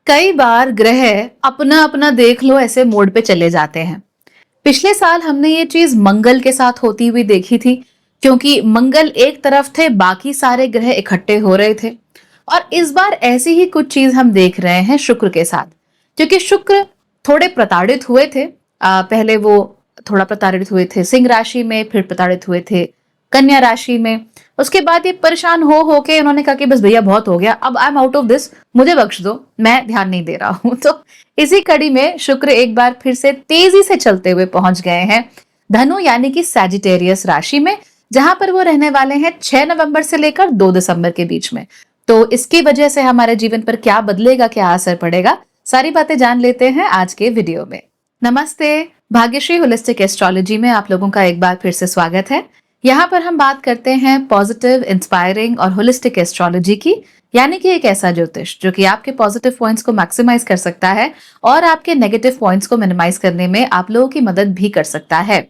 कई बार ग्रह अपना अपना देख लो ऐसे मोड पे चले जाते हैं। पिछले साल हमने ये चीज मंगल के साथ होती हुई देखी थी, क्योंकि मंगल एक तरफ थे, बाकी सारे ग्रह इकट्ठे हो रहे थे। और इस बार ऐसी ही कुछ चीज हम देख रहे हैं शुक्र के साथ, क्योंकि शुक्र थोड़े प्रताड़ित हुए थे। पहले वो थोड़ा प्रताड़ित हुए थे सिंह राशि में, फिर प्रताड़ित हुए थे कन्या राशि में। उसके बाद ये परेशान हो के उन्होंने कहा कि बस भैया बहुत हो गया, अब I am out of this, मुझे बख्श दो, मैं ध्यान नहीं दे रहा हूं। तो इसी कड़ी में शुक्र एक बार फिर से तेजी से चलते हुए पहुंच गए हैं धनु यानी कि सैजिटेरियस राशि में, जहां पर वो रहने वाले हैं 6 नवंबर से लेकर 2 दिसंबर के बीच में। तो इसकी वजह से हमारे जीवन पर क्या बदलेगा, क्या असर पड़ेगा, सारी बातें जान लेते हैं आज के वीडियो में। नमस्ते, भाग्यश्री होलिस्टिक एस्ट्रोलॉजी में आप लोगों का एक बार फिर से स्वागत है। यहाँ पर हम बात करते हैं पॉजिटिव, इंस्पायरिंग और होलिस्टिक एस्ट्रोलॉजी की, यानी कि एक ऐसा ज्योतिष जो कि आपके पॉजिटिव पॉइंट्स को मैक्सिमाइज कर सकता है और आपके नेगेटिव पॉइंट्स को मिनिमाइज करने में आप लोगों की मदद भी कर सकता है।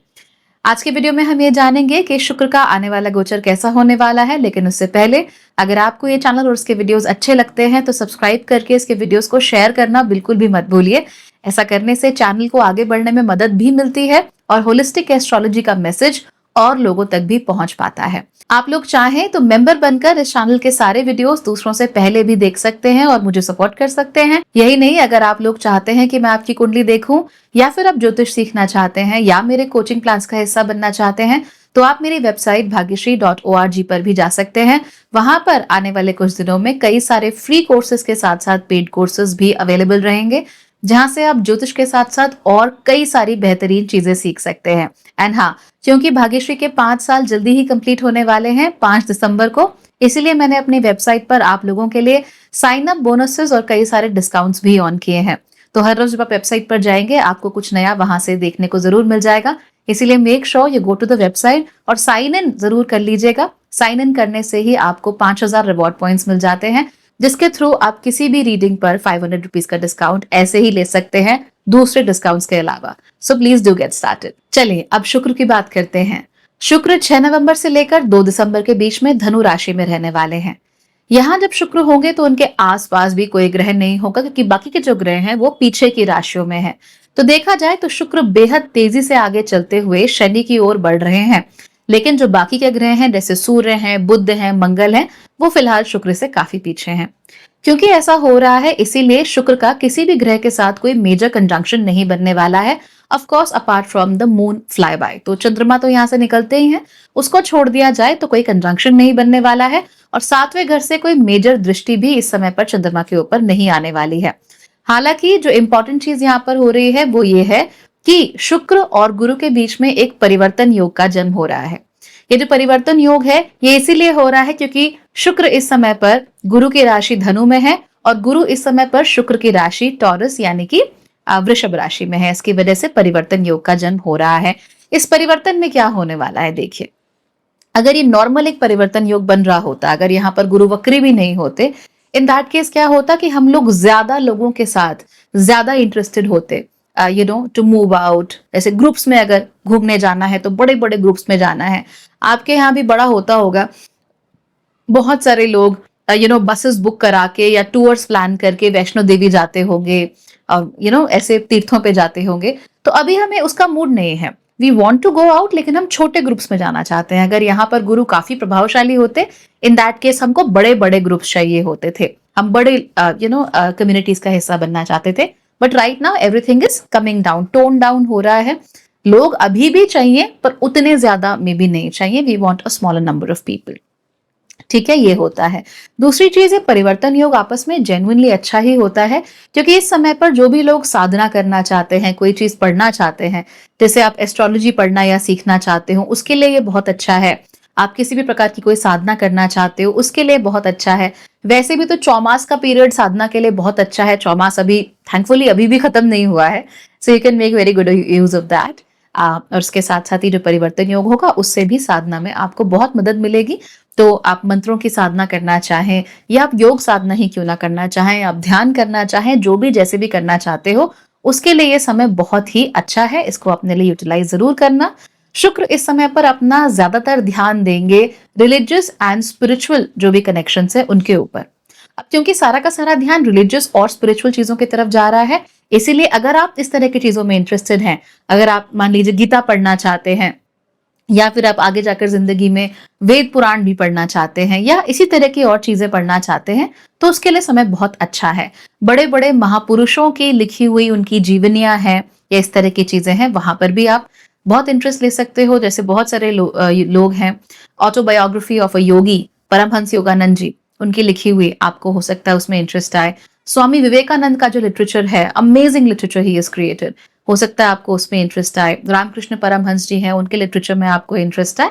आज के वीडियो में हम ये जानेंगे कि शुक्र का आने वाला गोचर कैसा होने वाला है, लेकिन उससे पहले अगर आपको ये चैनल और उसके वीडियोस अच्छे लगते हैं तो सब्सक्राइब करके इसके वीडियोस को शेयर करना बिल्कुल भी मत भूलिए। ऐसा करने से चैनल को आगे बढ़ने में मदद भी मिलती है और होलिस्टिक एस्ट्रोलॉजी का मैसेज और लोगों तक भी पहुंच पाता है। आप लोग चाहें तो मेंबर बनकर इस चैनल के सारे वीडियोस दूसरों से पहले भी देख सकते हैं और मुझे सपोर्ट कर सकते हैं। यही नहीं, अगर आप लोग चाहते हैं कि मैं आपकी कुंडली देखूं या फिर आप ज्योतिष सीखना चाहते हैं या मेरे कोचिंग क्लास का हिस्सा बनना चाहते हैं, तो आप मेरी वेबसाइट भाग्यश्री.org पर भी जा सकते हैं। वहां पर आने वाले कुछ दिनों में कई सारे फ्री कोर्सेज के साथ साथ पेड कोर्सेज भी अवेलेबल रहेंगे, जहां से आप ज्योतिष के साथ साथ और कई सारी बेहतरीन चीजें सीख सकते हैं। एंड हाँ, क्योंकि भाग्यश्री के 5 साल जल्दी ही कंप्लीट होने वाले हैं 5 दिसंबर को, इसीलिए मैंने अपनी वेबसाइट पर आप लोगों के लिए साइन अप बोनसेस और कई सारे डिस्काउंट्स भी ऑन किए हैं। तो हर रोज जब आप वेबसाइट पर जाएंगे आपको कुछ नया वहां से देखने को जरूर मिल जाएगा। इसीलिए make sure you go to the website और साइन इन जरूर कर लीजिएगा। साइन इन करने से ही आपको 5000 रिवॉर्ड पॉइंट्स मिल जाते हैं, जिसके थ्रू आप किसी भी रीडिंग पर 500 रुपीज का डिस्काउंट ऐसे ही ले सकते हैं, दूसरे डिस्काउंट्स के अलावा। So please do get started. चलिए अब शुक्र की बात करते हैं। शुक्र 6 नवंबर से लेकर 2 दिसंबर के बीच में धनु राशि में रहने वाले हैं। यहाँ जब शुक्र होंगे तो उनके आसपास भी कोई ग्रह नहीं होगा, क्योंकि बाकी के जो ग्रह हैं वो पीछे की राशियों में हैं। तो देखा जाए तो शुक्र बेहद तेजी से आगे चलते हुए शनि की ओर बढ़ रहे हैं, लेकिन जो बाकी के ग्रह हैं जैसे सूर्य हैं, बुध हैं, मंगल हैं, वो फिलहाल शुक्र से काफी पीछे हैं। क्योंकि ऐसा हो रहा है, इसीलिए शुक्र का किसी भी ग्रह के साथ कोई मेजर कंजंक्शन नहीं बनने वाला है। Of course apart from the moon fly bye, तो चंद्रमा तो यहाँ से निकलते ही हैं, उसको छोड़ दिया जाए तो कोई कंजंक्शन नहीं बनने वाला है। और 7वें घर से कोई मेजर दृष्टि भी इस समय पर चंद्रमा के ऊपर नहीं आने वाली है। हालांकि जो इंपॉर्टेंट चीज यहाँ पर हो रही है वो ये है कि शुक्र और गुरु के बीच में एक परिवर्तन योग का जन्म हो रहा है। ये जो परिवर्तन योग है ये इसीलिए हो रहा है क्योंकि शुक्र इस समय पर गुरु की राशि धनु में है और गुरु इस समय पर शुक्र की राशि टॉरस यानी कि वृषभ राशि में है। इसकी वजह से परिवर्तन योग का जन्म हो रहा है। इस परिवर्तन में क्या होने वाला है, देखिए, अगर ये नॉर्मल एक परिवर्तन योग बन रहा होता, अगर यहाँ पर गुरु वक्री भी नहीं होते, इन दैट केस क्या होता कि हम लोग ज्यादा लोगों के साथ ज्यादा इंटरेस्टेड होते, टू मूव आउट। ऐसे ग्रुप्स में अगर घूमने जाना है तो बड़े बड़े ग्रुप्स में जाना है। आपके यहाँ भी बड़ा होता होगा, बहुत सारे लोग बसेस बुक करा के या टूर्स प्लान करके वैष्णो देवी जाते होंगे, ऐसे तीर्थों पे जाते होंगे। तो अभी हमें उसका मूड नहीं है, we want to go out, लेकिन हम छोटे ग्रुप्स में जाना चाहते हैं। अगर यहाँ पर गुरु काफी प्रभावशाली होते, इन दैट केस हमको बड़े बड़े ग्रुप्स चाहिए होते थे, हम बड़े कम्युनिटीज का हिस्सा बनना चाहते थे। But right now everything is coming down, tone down हो रहा है। लोग अभी भी चाहिए पर उतने ज्यादा में भी नहीं चाहिए। We want a smaller number of people. ठीक है, ये होता है। दूसरी चीज है, परिवर्तन योग आपस में जेन्युइनली अच्छा ही होता है, क्योंकि इस समय पर जो भी लोग साधना करना चाहते हैं, कोई चीज पढ़ना चाहते हैं, जैसे आप एस्ट्रोलॉजी पढ़ना या सीखना चाहते हो, उसके लिए ये बहुत अच्छा है। आप किसी भी प्रकार की कोई साधना करना चाहते हो, उसके लिए बहुत अच्छा है। वैसे भी तो चौमास का पीरियड साधना के लिए बहुत अच्छा है। चौमास अभी थैंकफुली अभी भी खत्म नहीं हुआ है, so you can make very good use of that. और उसके साथ साथ ही जो परिवर्तन योग होगा उससे भी साधना में आपको बहुत मदद मिलेगी। तो आप मंत्रों की साधना करना चाहें या आप योग साधना ही क्यों ना करना चाहें, आप ध्यान करना चाहें, जो भी जैसे भी करना चाहते हो, उसके लिए ये समय बहुत ही अच्छा है। इसको अपने लिए यूटिलाइज जरूर करना। शुक्र इस समय पर अपना ज्यादातर ध्यान देंगे रिलीजियस एंड स्पिरिचुअल जो भी कनेक्शन है उनके ऊपर। अब क्योंकि सारा का सारा ध्यान रिलीजियस और स्पिरिचुअल चीजों की तरफ जा रहा है, इसीलिए अगर आप इस तरह की चीजों में इंटरेस्टेड हैं, अगर आप मान लीजिए गीता पढ़ना चाहते हैं, या फिर आप आगे जाकर जिंदगी में वेद पुराण भी पढ़ना चाहते हैं, या इसी तरह की और चीजें पढ़ना चाहते हैं, तो उसके लिए समय बहुत अच्छा है। बड़े बड़े महापुरुषों की लिखी हुई उनकी जीवनियां हैं या इस तरह की चीजें हैं, वहां पर भी आप बहुत इंटरेस्ट ले सकते हो। जैसे बहुत सारे लोग हैं, ऑटोबायोग्राफी ऑफ अ योगी परमहंस योगानंद जी, उनकी लिखी हुई, आपको हो सकता है उसमें इंटरेस्ट आए। स्वामी विवेकानंद का जो लिटरेचर है, amazing literature he is created, हो सकता है आपको उसमें इंटरेस्ट आए। रामकृष्ण परमहंस जी हैं, उनके लिटरेचर में आपको इंटरेस्ट आए।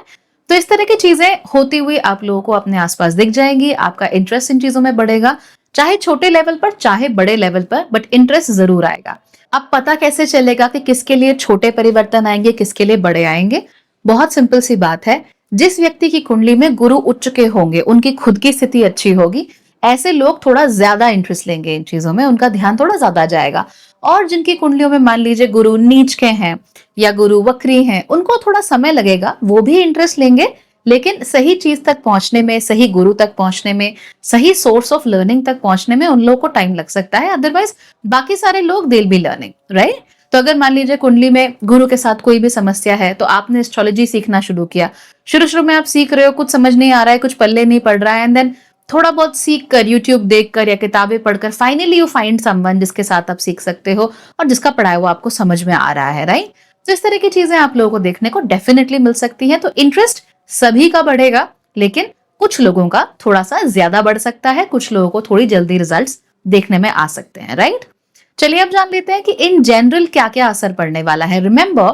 तो इस तरह की चीजें होती हुई आप लोगों को अपने आसपास दिख जाएंगी, आपका इंटरेस्ट इन चीजों में बढ़ेगा, चाहे छोटे लेवल पर चाहे बड़े लेवल पर, बट इंटरेस्ट जरूर आएगा। अब पता कैसे चलेगा कि किसके लिए छोटे परिवर्तन आएंगे, किसके लिए बड़े आएंगे? बहुत सिंपल सी बात है, जिस व्यक्ति की कुंडली में गुरु उच्च के होंगे, उनकी खुद की स्थिति अच्छी होगी, ऐसे लोग थोड़ा ज्यादा इंटरेस्ट लेंगे इन चीजों में, उनका ध्यान थोड़ा ज्यादा जाएगा। और जिनकी कुंडलियों में मान लीजिए गुरु नीच के हैं या गुरु वक्री हैं, उनको थोड़ा समय लगेगा, वो भी इंटरेस्ट लेंगे, लेकिन सही चीज तक पहुंचने में, सही गुरु तक पहुंचने में, सही सोर्स ऑफ लर्निंग तक पहुंचने में उन लोगों को टाइम लग सकता है। अदरवाइज बाकी सारे लोग दे बी लर्निंग, राइट? तो अगर मान लीजिए कुंडली में गुरु के साथ कोई भी समस्या है, तो आपने एस्ट्रोलॉजी सीखना शुरू किया, शुरू शुरू में आप सीख रहे हो, कुछ समझ नहीं आ रहा है, कुछ पल्ले नहीं पड़ रहा है, एंड देन थोड़ा बहुत सीख कर, यूट्यूब देखकर या किताबें पढ़कर फाइनली यू फाइंड समवन जिसके साथ आप सीख सकते हो और जिसका पढ़ाया हुआ आपको समझ में आ रहा है, राइट? तो इस तरह की चीजें आप लोगों को देखने को डेफिनेटली मिल सकती है। तो इंटरेस्ट सभी का बढ़ेगा, लेकिन कुछ लोगों का थोड़ा सा ज्यादा बढ़ सकता है, कुछ लोगों को थोड़ी जल्दी रिजल्ट्स देखने में आ सकते हैं, राइट? चलिए अब जान लेते हैं कि इन जनरल क्या क्या असर पड़ने वाला है। रिमेंबर,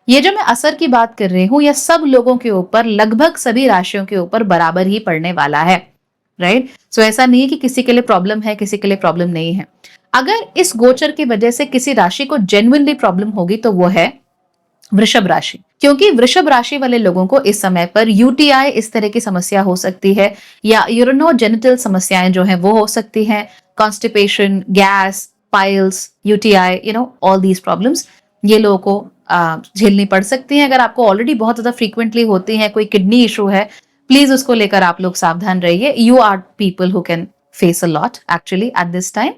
ये जो मैं असर की बात कर रही हूं, यह सब लोगों के ऊपर, लगभग सभी राशियों के ऊपर बराबर ही पड़ने वाला है, राइट? सो ऐसा नहीं है कि किसी के लिए प्रॉब्लम है, किसी के लिए प्रॉब्लम नहीं है। अगर इस गोचर की वजह से किसी राशि को जेन्युइनली प्रॉब्लम होगी तो वो है वृषभ राशि, क्योंकि वृषभ राशि वाले लोगों को इस समय पर यूटीआई इस तरह की समस्या हो सकती है, या यूरिनोजेनिटल समस्याएं जो हैं वो हो सकती हैं, constipation, gas, piles, UTI, all these problems ये लोगों को झेलनी पड़ सकती हैं। अगर आपको ऑलरेडी बहुत ज्यादा फ्रीक्वेंटली होती हैं, कोई किडनी इशू है, प्लीज उसको लेकर आप लोग सावधान रहिए। You are people who can face a lot actually at this time.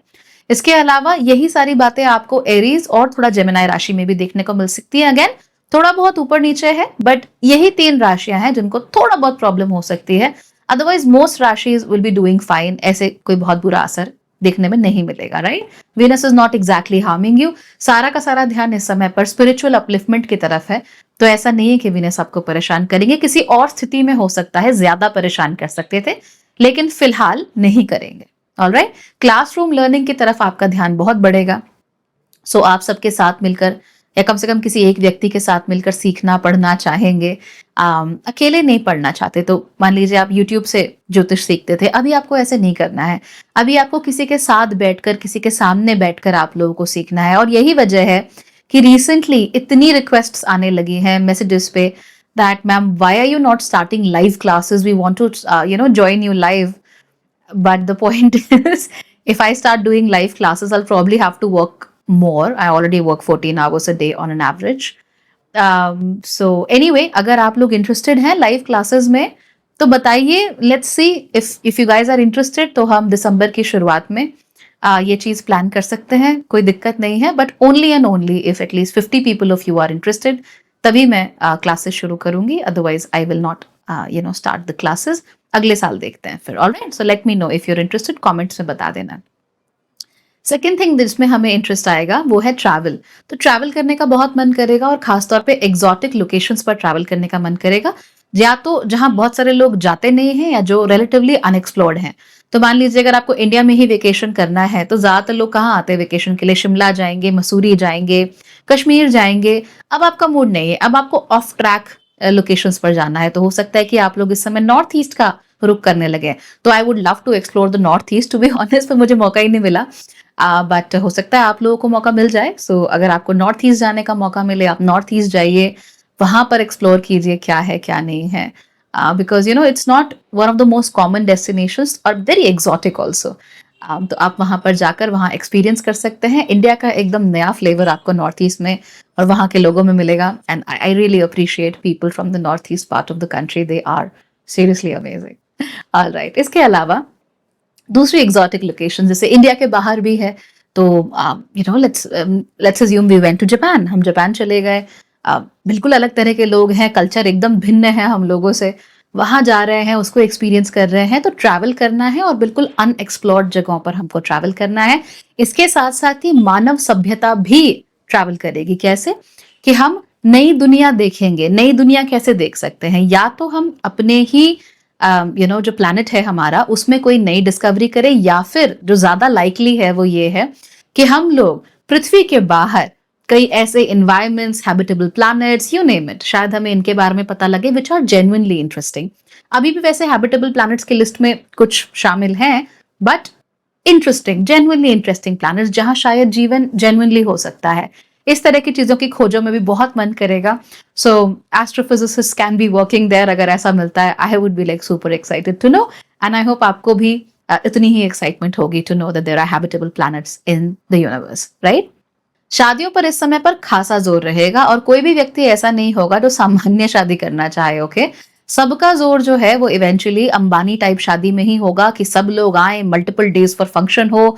इसके अलावा यही सारी बातें आपको एरीज और थोड़ा जेमिनाई राशि में भी देखने को मिल सकती है। अगेन थोड़ा बहुत ऊपर नीचे है, बट यही 3 राशियां हैं जिनको थोड़ा बहुत प्रॉब्लम हो सकती है। Otherwise most राशिज will be doing fine, ऐसे कोई बहुत बुरा असर देखने में नहीं मिलेगा, right? Venus is not exactly harming you. सारा का सारा ध्यान इस समय पर स्पिरिचुअल अपलिफ्टमेंट की तरफ है, तो ऐसा नहीं है कि वीनस आपको परेशान करेंगे। किसी और स्थिति में हो सकता है ज्यादा परेशान कर सकते थे, लेकिन फिलहाल नहीं करेंगे। ऑलराइट, क्लासरूम लर्निंग की तरफ आपका ध्यान बहुत बढ़ेगा। सो आप सबके साथ मिलकर या कम से कम किसी एक व्यक्ति के साथ मिलकर सीखना पढ़ना चाहेंगे। अकेले नहीं पढ़ना चाहते तो मान लीजिए आप YouTube से ज्योतिष सीखते थे, अभी आपको ऐसे नहीं करना है। अभी आपको किसी के साथ बैठकर, किसी के सामने बैठकर आप लोगों को सीखना है। और यही वजह है कि रिसेंटली इतनी रिक्वेस्ट्स आने लगी हैं मैसेजेस पे that ma'am why are you not starting live classes, we want to join you live. But the point is, if I start doing live classes, I'll probably have to work more. I already work 14 hours a day on an average. So anyway, अगर आप लोग interested हैं live classes में, तो बताइए, let's see if you guys are interested, तो हम दिसंबर की शुरुआत में ये चीज प्लान कर सकते हैं, कोई दिक्कत नहीं है। But only and only if at least 50 people of you are interested, तभी मैं क्लासेस शुरू करूंगी। Otherwise I will not start the classes. अगले साल देखते हैं फिर। Alright, so let me know if you are interested, comments में बता देना। सेकेंड थिंग जिसमें हमें इंटरेस्ट आएगा वो है ट्रैवल। तो ट्रैवल करने का बहुत मन करेगा, और खासतौर पे एग्जॉटिक लोकेशंस पर ट्रैवल करने का मन करेगा, या तो जहां बहुत सारे लोग जाते नहीं हैं या जो रिलेटिवली अनएक्सप्लोर्ड हैं। तो मान लीजिए अगर आपको इंडिया में ही वेकेशन करना है, तो ज्यादातर लोग कहाँ आते हैं वेकेशन के लिए? शिमला जाएंगे, मसूरी जाएंगे, कश्मीर जाएंगे। अब आपका मूड नहीं है, अब आपको ऑफ ट्रैक लोकेशंस पर जाना है, तो हो सकता है कि आप लोग इस समय नॉर्थ ईस्ट का रुक करने लगे। तो I would love to explore the north east, to be honest, पर मुझे मौका ही नहीं मिला। बट हो सकता है आप लोगों को मौका मिल जाए। सो अगर आपको नॉर्थ ईस्ट जाने का मौका मिले, आप नॉर्थ ईस्ट जाइए, वहां पर एक्सप्लोर कीजिए क्या है क्या नहीं है, because it's not one of the most common destinations और वेरी एक्सोटिक ऑल्सो। तो आप वहां पर जाकर वहां एक्सपीरियंस कर सकते हैं। इंडिया का एकदम नया फ्लेवर आपको नॉर्थ ईस्ट में और वहां के लोगों में मिलेगा। And I really appreciate people from the north east part of the country, they are seriously amazing. Alright, इसके अलावा दूसरी एग्जॉटिक लोकेशन जैसे इंडिया के बाहर भी है, तो let's assume we went to Japan, हम जापान चले गए। बिल्कुल अलग तरह के लोग हैं, कल्चर एकदम भिन्न है हम लोगों से, वहां जा रहे हैं, उसको एक्सपीरियंस कर रहे हैं, तो ट्रैवल करना है और बिल्कुल अनएक्सप्लोर्ड जगहों पर हमको ट्रैवल करना है। इसके साथ साथ ही मानव सभ्यता भी ट्रैवल करेगी। कैसे? कि हम नई दुनिया देखेंगे। नई दुनिया कैसे देख सकते हैं? या तो हम अपने ही जो प्लैनेट है हमारा उसमें कोई नई डिस्कवरी करें, या फिर जो ज्यादा लाइकली है वो ये है कि हम लोग पृथ्वी के बाहर कई ऐसे environments, habitable planets, you name it, शायद हमें इनके बारे में पता लगे विच आर जेन्युइनली इंटरेस्टिंग। अभी भी वैसे हैबिटेबल प्लैनेट्स की लिस्ट में कुछ शामिल हैं, but interesting, genuinely interesting planets जहां शायद जीवन जेन्युइनली हो सकता है। इस तरह की चीजों की खोजों में भी बहुत मन करेगा। So astrophysicist can be working there, अगर ऐसा मिलता है I would be like super excited to know, and I hope आपको भी इतनी ही एक्साइटमेंट होगी to know that there are habitable planets in the universe, right? शादियों पर इस समय पर खासा जोर रहेगा और कोई भी व्यक्ति ऐसा नहीं होगा जो सामान्य शादी करना चाहे, ओके? सबका जोर जो है वो इवेंचुअली अंबानी टाइप शादी में ही होगा कि सब लोग आए, मल्टीपल डेज पर फंक्शन हो,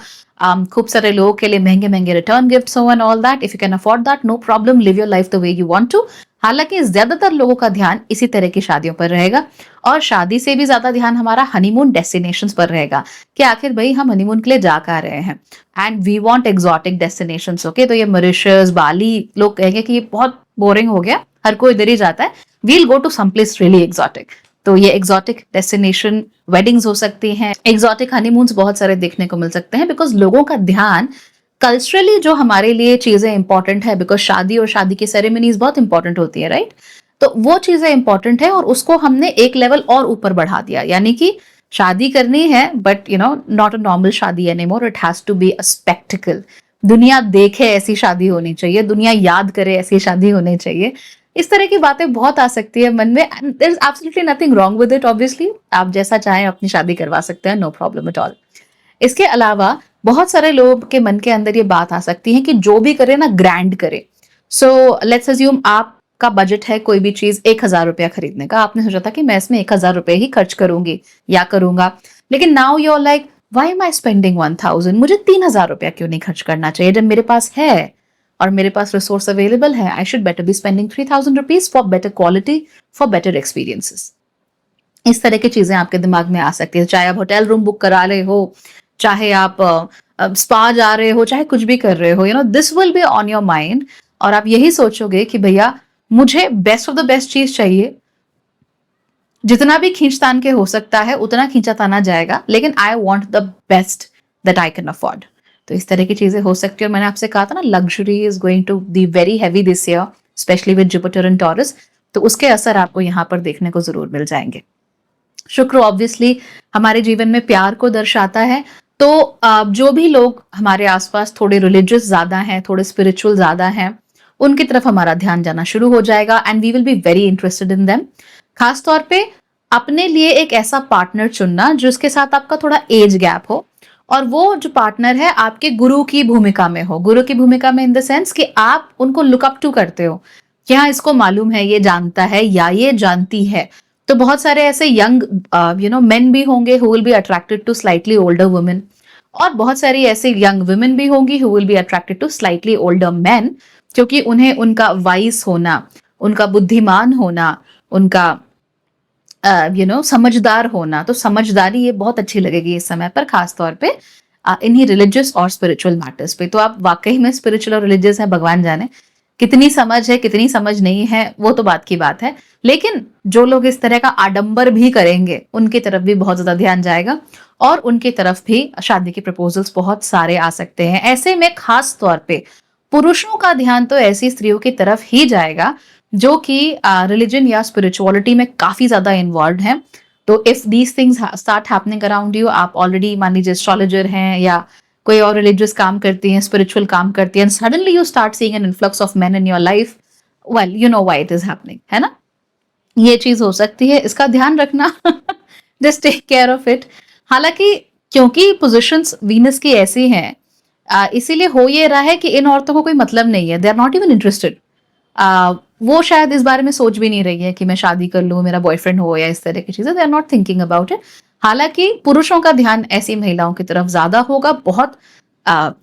खूब सारे लोगों के लिए महंगे महंगे रिटर्न गिफ्ट्स हो and all that. If you can afford that, no problem, live your life the way you want to. हालांकि ज्यादातर लोगों का ध्यान इसी तरह की शादियों पर रहेगा, और शादी से भी ज्यादा ध्यान हमारा हनीमून डेस्टिनेशंस पर रहेगा कि आखिर भाई हम हनीमून के लिए जा कर रहे हैं, and we want exotic destinations, okay? तो ये मॉरिशस, बाली, लोग कहेंगे कि ये बहुत बोरिंग हो गया, हर कोई इधर ही जाता है, we'll go to some place really exotic. तो ये एक्सोटिक डेस्टिनेशन वेडिंग्स हो सकती हैं, एक्सोटिक हनीमून्स बहुत सारे देखने को मिल सकते हैं, बिकॉज लोगों का ध्यान कल्चरली जो हमारे लिए चीजें इंपॉर्टेंट है, बिकॉज शादी और शादी की सेरेमनीज बहुत इंपॉर्टेंट होती है, राइट? तो वो चीजें इंपॉर्टेंट है और उसको हमने एक लेवल और ऊपर बढ़ा दिया, यानी कि शादी करनी है बट नॉट अ नॉर्मल शादी anymore, it has to be a spectacle. दुनिया देखे ऐसी शादी होनी चाहिए, दुनिया याद करे ऐसी शादी होनी चाहिए। इस तरह की बातें बहुत आ सकती है मन में, and there is absolutely nothing wrong with it. Obviously आप जैसा चाहें अपनी शादी करवा सकते हैं, नो प्रॉब्लम एट ऑल। इसके अलावा बहुत सारे लोगों के मन के अंदर ये बात आ सकती है कि जो भी करे ना ग्रैंड करे। सो लेट्स अज्यूम आपका बजट है कोई भी चीज 1,000 रुपया खरीदने का, आपने सोचा था कि मैं इसमें 1,000 रुपये ही खर्च करूंगी या करूंगा, लेकिन now you are like why am I spending 1,000, मुझे 3,000 रुपया क्यों नहीं खर्च करना चाहिए जब मेरे पास है और मेरे पास रिसोर्स अवेलेबल है। I should better be spending 3,000 rupees for better quality, for better experiences. इस तरह की चीजें आपके दिमाग में आ सकती है, चाहे आप होटल रूम बुक करा रहे हो, चाहे आप स्पा जा रहे हो, चाहे कुछ भी कर रहे हो, this will be on your mind, और आप यही सोचोगे कि भैया मुझे बेस्ट ऑफ द बेस्ट चीज चाहिए, जितना भी खींचतान के हो सकता है उतना खींचा ताना जाएगा, लेकिन I want the best that I can afford. तो इस तरह की चीजें हो सकती है, और मैंने आपसे कहा था ना luxury is going to be very heavy this year, specially with Jupiter and Taurus, तो उसके असर आपको यहाँ पर देखने को जरूर मिल जाएंगे। शुक्र ऑब्वियसली हमारे जीवन में प्यार को दर्शाता है, तो जो भी लोग हमारे आसपास थोड़े रिलीजियस ज्यादा हैं, थोड़े स्पिरिचुअल ज्यादा हैं, उनकी तरफ हमारा ध्यान जाना शुरू हो जाएगा, and we will be very interested in them. खास तौर पे अपने लिए एक ऐसा पार्टनर चुनना जिसके साथ आपका थोड़ा एज गैप हो, और वो जो पार्टनर है आपके गुरु की भूमिका में हो। गुरु की भूमिका में इन द सेंस कि आप उनको लुक अप टू करते हो कि हाँ इसको मालूम है, ये जानता है या ये जानती है। तो बहुत सारे ऐसे यंग मेन भी होंगे who will be attracted to slightly older women, और बहुत सारी ऐसे यंग वुमेन भी होंगी who will be attracted to slightly older man, क्योंकि उन्हें उनका वाइस होना, उनका बुद्धिमान होना, उनका समझदार होना, तो समझदारी ये बहुत अच्छी लगेगी इस समय पर, खास तौर पे इन्हीं रिलीजियस और स्पिरिचुअल मैटर्स पे। तो आप वाकई में स्पिरिचुअल और रिलीजियस है, भगवान जाने कितनी समझ है कितनी समझ नहीं है, वो तो बात की बात है, लेकिन जो लोग इस तरह का आडंबर भी करेंगे उनकी तरफ भी बहुत ज्यादा ध्यान जाएगा, और उनकी तरफ भी शादी के प्रपोजल्स बहुत सारे आ सकते हैं। ऐसे में खास तौर पे पुरुषों का ध्यान तो ऐसी स्त्रियों की तरफ ही जाएगा जो कि रिलीजन या स्पिरिचुअलिटी में काफी ज्यादा इन्वॉल्व हैं। तो if these things start happening around you, आप ऑलरेडी मान लीजिए एस्ट्रोलॉजर हैं या कोई और रिलीजियस काम करती हैं, स्पिरिचुअल काम करती हैं, suddenly you start seeing an influx of men in your life, well you know why it is happening, है ना? ये चीज हो सकती है, इसका ध्यान रखना। Just take care of it. हालांकि क्योंकि पोजिशंस वीनस की ऐसी हैं, इसीलिए हो ये रहा है कि इन औरतों को कोई मतलब नहीं है, they are not even interested. वो शायद इस बारे में सोच भी नहीं रही है कि मैं शादी कर लूं, मेरा बॉयफ्रेंड हो या इस तरह की चीजें, they are not thinking about it. हालांकि पुरुषों का ध्यान ऐसी महिलाओं की तरफ ज्यादा होगा, बहुत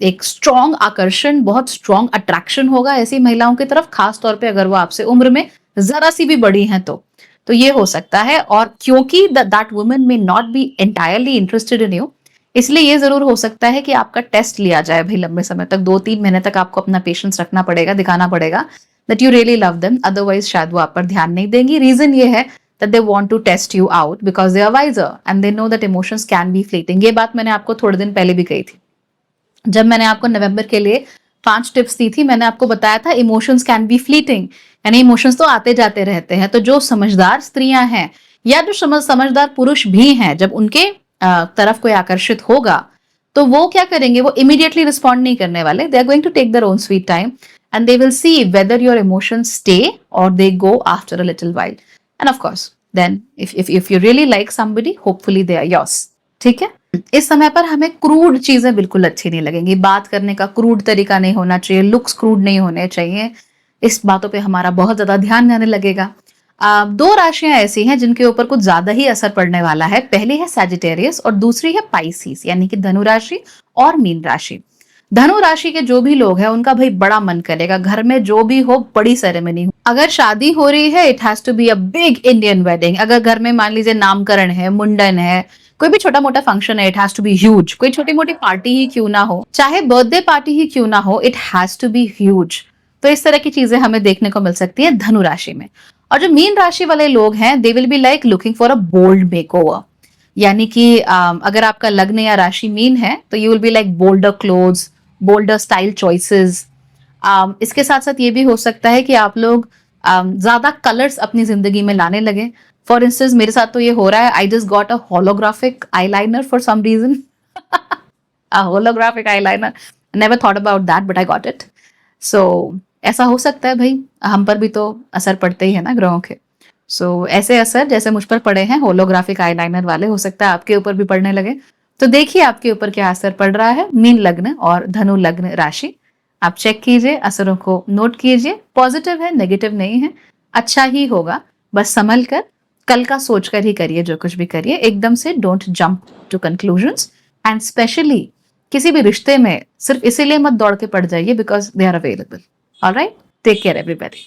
एक स्ट्रॉन्ग आकर्षण, बहुत स्ट्रॉन्ग अट्रैक्शन होगा ऐसी महिलाओं की तरफ, खास तौर पे अगर वो आपसे उम्र में जरा सी भी बड़ी हैं तो ये हो सकता है। और क्योंकि that woman may not be entirely interested in you, इसलिए ये जरूर हो सकता है कि आपका टेस्ट लिया जाए भाई लंबे समय तक, 2-3 महीने तक आपको अपना पेशेंस रखना पड़ेगा, दिखाना पड़ेगा that you really love them, otherwise शायद वो आप पर ध्यान नहीं देंगी। रीजन ये है that they want to test you out because they are wiser and they know that emotions can be fleeting। ये बात मैंने आपको थोड़े दिन पहले भी कही थी जब मैंने आपको नवंबर के लिए 5 टिप्स दी थी। मैंने आपको बताया था इमोशंस कैन बी फ्लीटिंग, यानी इमोशंस तो आते जाते रहते हैं। तो जो समझदार स्त्रियां हैं या जो समझदार पुरुष भी हैं, जब उनके तरफ कोई आकर्षित होगा तो वो क्या करेंगे, वो इमीडिएटली रिस्पॉन्ड नहीं करने वाले। They are going to take their own sweet time and they will see whether your emotions stay or they go after a little while. And of course then if you really like somebody, hopefully they are yours. ठीक है, इस समय पर हमें crude चीजें बिल्कुल अच्छी नहीं लगेंगी। बात करने का क्रूड तरीका नहीं होना चाहिए, लुक्स क्रूड नहीं होने चाहिए। इस बातों पे हमारा बहुत ज्यादा ध्यान जाने लगेगा। 2 राशियां ऐसी हैं जिनके ऊपर कुछ ज्यादा ही असर पड़ने वाला है। पहली है सैजिटेरियस और दूसरी है पाइसिस, यानी कि धनु राशि और मीन राशि। धनु राशि के जो भी लोग हैं उनका भाई बड़ा मन करेगा घर में जो भी हो बड़ी सेरेमनी हो। अगर शादी हो रही है it has to be a big Indian wedding. अगर घर में मान लीजिए नामकरण है, मुंडन है, कोई भी छोटा मोटा फंक्शन है, it has to be huge. कोई छोटी मोटी पार्टी ही क्यों ना हो, चाहे बर्थडे पार्टी ही क्यों ना हो, it has to be huge. तो इस तरह की चीजें हमें देखने को मिल सकती है धनु राशि में। और जो मीन राशि वाले लोग हैं they will be like looking for a bold makeover, यानी कि अगर आपका लग्न या राशि मीन है तो you will be like boulder clothes, boulder style choices. इसके साथ साथ ये भी हो सकता है कि आप लोग ज्यादा कलर्स अपनी जिंदगी में लाने लगे। फॉर इंस्टेंस मेरे साथ तो ये हो रहा है, I just got a holographic eyeliner for some reason. A holographic eyeliner, never thought about that but I got it. So ऐसा हो सकता है भाई, हम पर भी तो असर पड़ते ही है ना ग्रहों के। सो ऐसे असर जैसे मुझ पर पड़े हैं होलोग्राफिक आईलाइनर वाले, हो सकता है आपके ऊपर भी पड़ने लगे। तो देखिए आपके ऊपर क्या असर पड़ रहा है। मीन लग्न और धनु लग्न राशि, आप चेक कीजिए, असरों को नोट कीजिए। पॉजिटिव है, नेगेटिव नहीं है, अच्छा ही होगा। बस संभल कर, कल का सोच कर ही करिए जो कुछ भी करिए। एकदम से don't jump to conclusions and specially किसी भी रिश्ते में सिर्फ इसीलिए मत दौड़ के पड़ जाइए because they are available. Alright, take care everybody.